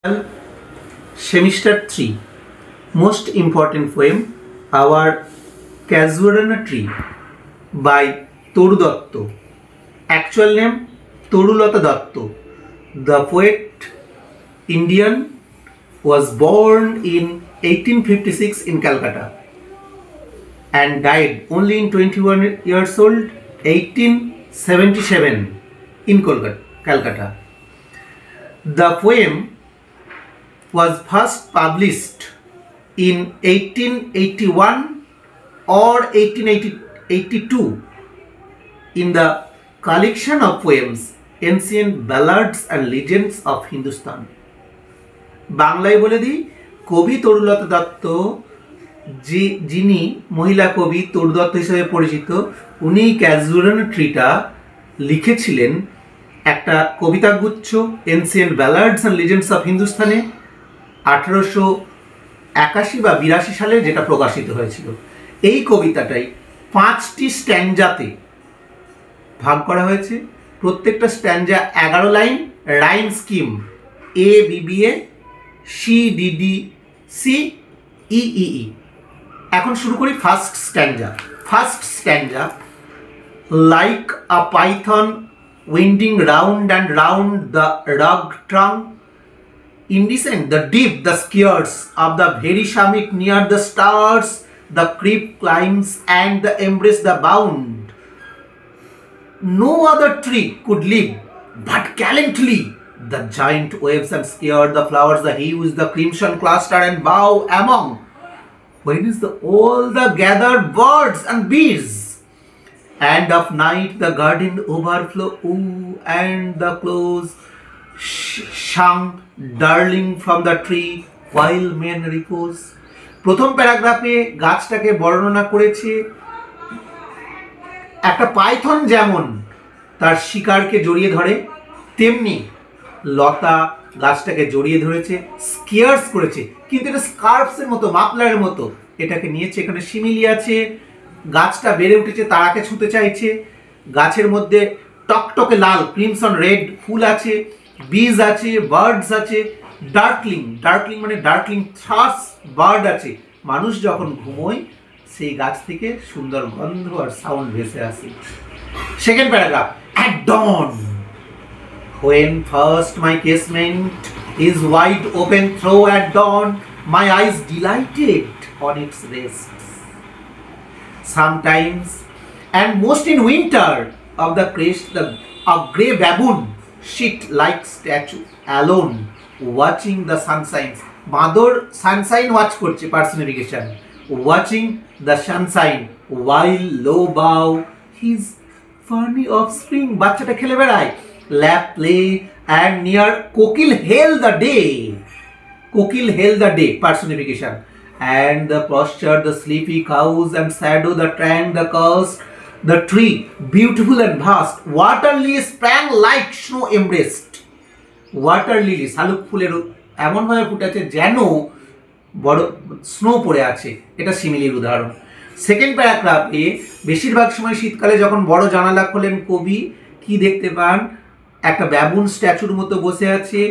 Semester 3, most important poem, our Casuarina Tree by Toru Dotto. Actual name Torulata Dotto. The poet Indian was born in 1856 in Calcutta and died only in 21 years old, 1877 in Calcutta. The poem was first published in 1881 or 1882 in the collection of poems Ancient Ballads and Legends of Hindustan. বাংলায় বলে দিই, কবি তরুলতা দত্ত যিনি মহিলা কবি তরু দত্ত হিসেবে পরিচিত, উনি ক্যাজুয়ারানা ট্রিটা লিখেছিলেন একটা কবিতাগুচ্ছ এনসিয়েন্ট ব্যালার্ডস অ্যান্ড লিজেন্ডস অফ হিন্দুস্তানে 1881 বা 82 সালে যেটা প্রকাশিত হয়েছিল। এই কবিতাটাই 5টি স্ট্যান্জাতে ভাগ করা হয়েছে। প্রত্যেকটা stanza 11 line, rhyme scheme A BBA C DD C EE. এখন শুরু করি first stanza. Like a python winding round and round the rugged trunk, indecent the deep, the scares of the very summit near the stars, the creep climbs and the embrace the bound. No other tree could live but gallantly the giant waves and scare the flowers, the hues, the crimson cluster and bow among. When is all the gathered birds and bees? And of night the garden overflow, and the close sung darling from the tree while men repose. প্রথম প্যারাগ্রাফে গাছটাকে বর্ণনা করেছে একটা Python যেমন তার শিকারকে জড়িয়ে ধরে, তেমনি লতা গাছটাকে জড়িয়ে ধরেছে, স্কেয়ার্স করেছে, কিন্তু এটা স্কার্ফসের মতো, মাফলারের মতো এটাকে নিয়েছে। এখানে শিমিলি আছে, গাছটা বেড়ে উঠেছে, তারাকে ছুঁতে চাইছে, গাছের মধ্যে টকটকে লাল ক্রিমসন রেড ফুল আছে, বীজ আছে, বার্ডস আছে, ডার্কলিং মানে ডার্কলিং থ্রাস বার্ড আছে। মানুষ যখন ঘুমোয় সেই গাছ থেকে সুন্দর গন্ধ আর সাউন্ড ভেসে আসে। Second paragraph, at dawn when first my casement is wide open through at dawn, my eyes delighted on its rest. Sometimes and most in winter of the crest a grey baboon sit like statue alone watching the sunshine. Mador sunshine watch korche, personification, watching the sunshine while low bow his funny offspring, bachchata khele beড়ায়, lap play and near kokil hail the day, personification, and the posture, the sleepy cows and shadow, the trunk, the coast, the tree, beautiful and vast, water lily sprang like snow embraced. Water lily শালুক ফুলের এমন ভাবে ফুটেছে যেন বড় snow পড়ে আছে, এটা শিমিলির উদাহরণ। সেকেন্ড প্যারাগ্রাফে বেশিরভাগ সময় শীতকালে যখন বড় জানালা খোলেন কবি কি দেখতে পান, একটা ব্যাবুন স্ট্যাচুর মতো বসে আছে,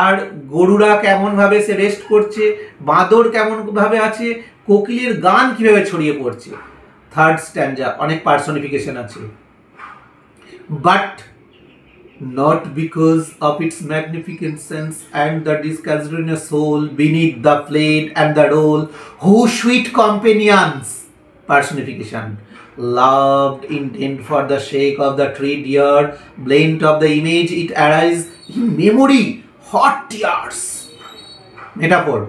আর গরুরা কেমন ভাবে সে রেস্ট করছে, বাঁদর কেমন ভাবে আছে, কোকিলের গান কিভাবে ছড়িয়ে পড়ছে। থার্ড স্ট্যান্জা অনেক পার্সনিফিকেশন আছে। But not because of its magnificent sense and the discasuarina soul beneath the plate and the roll, who sweet companions, personification, loved intent for the shake of the tree dear, blend of the image it arise in memory, hot tears, metaphor,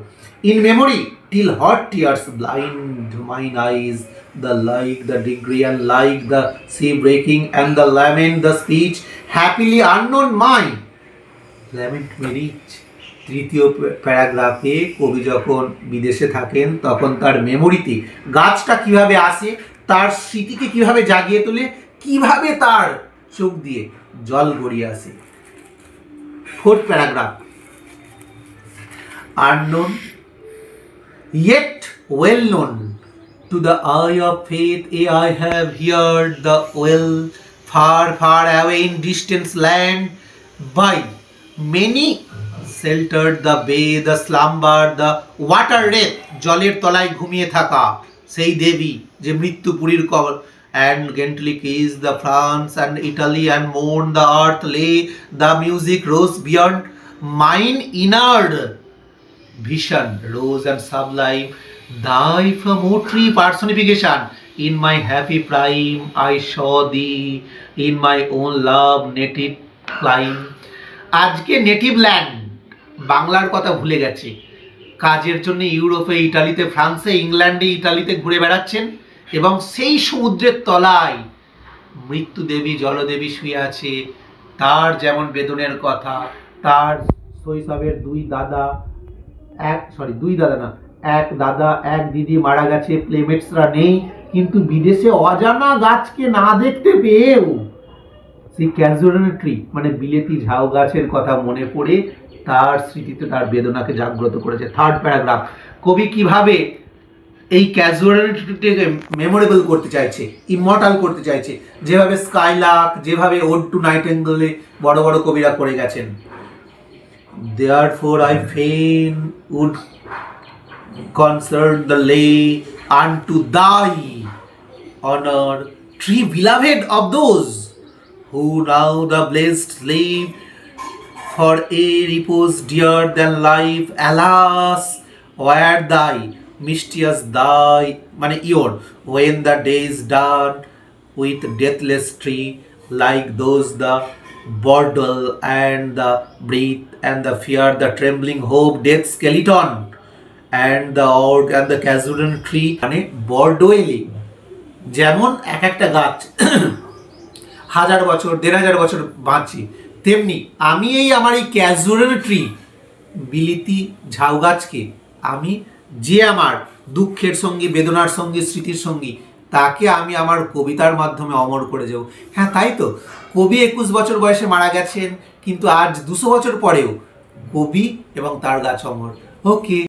in memory till hot tears blind mine eyes, the like, the degree and like, the sea breaking and the lament, the speech happily unknown mine, lament may reach. তৃতীয় প্যারাগ্রাফে কবি যখন বিদেশে থাকেন তখন তার মেমোরিতে গাছটা কিভাবে আসে, তার স্মৃতিকে কিভাবে জাগিয়ে তোলে, কিভাবে তার চোখ দিয়ে জল গড়িয়ে আসে। Fourth paragraph, unknown yet well known to the eye of faith, I have heard the well far away in distant land by many sheltered the bay, the slumber, the water wraith, জলের তলায় ঘুমিয়ে থাকা সেই দেবী যে মৃত্যুপুরীর কবর, and gently kissed the France and Italy and mourned the earth lay, the music rose beyond mine inner vision, rose and sublime, thy from tree personification, in my happy prime I saw thee, in my own love native clime. আজকে native land বাংলার কথা ভুলে গেছে, কাজের জন্য ইউরোপে, ইটালিতে, ফ্রান্সে, ইংল্যান্ডে, ইটালিতে ঘুরে বেড়াচ্ছেন এবং সেই সমুদ্রের তলায় মৃত্যু দেবী জলদেবী শুয়ে আছে। তার যেমন বেদনের কথা, তার শৈশবের দুই দাদা এক দাদা এক দিদি মারা গেছে, প্লেমেটসরা নেই, কিন্তু বিদেশে অজানা গাছকে না দেখতে পেয়েও সেই ক্যাজুয়াল ট্রি মানে বিলেতি ঝাউ গাছের কথা মনে পড়ে তার স্মৃতিতে তার বেদনাকে জাগ্রত করেছে। থার্ড প্যারাগ্রাফ, কবি কিভাবে এই ক্যাজুয়ালিটিকে মেমোরেবল করতে চাইছে, ইমর্টাল করতে চাইছে, যেভাবে স্কাইলার্ক, যেভাবে ওড টু নাইটিঙ্গেলে বড় বড় কবিরা করে গেছেন। Therefore I fain would consert the lay unto thy honor, tree beloved of those who now the blessed live, for a repose dear than life. Alas, where thy mysterious thy মানে your, when the day is done with deathless tree, like those the bordle and the breath and the fear, the trembling hope, death skeleton and the org and the casual tree মানে বরডোয়েলি। যেমন এক একটা গাছ 1000 বছর 1500 বছর বাঁচি, তেমনি আমি এই আমার এই ক্যাজুয়াল ট্রি বিলিতি ঝাউ গাছকে আমি যে আমার দুঃখের সঙ্গী, বেদনার সঙ্গী, স্মৃতির সঙ্গী, তাকে আমি আমার কবিতার মাধ্যমে অমর করে যাব। হ্যাঁ তাই তো, কবি 21 বছর বয়সে মারা গেছেন, কিন্তু আজ 200 বছর পরেও কবি এবং তার গাছ অমর। ওকে।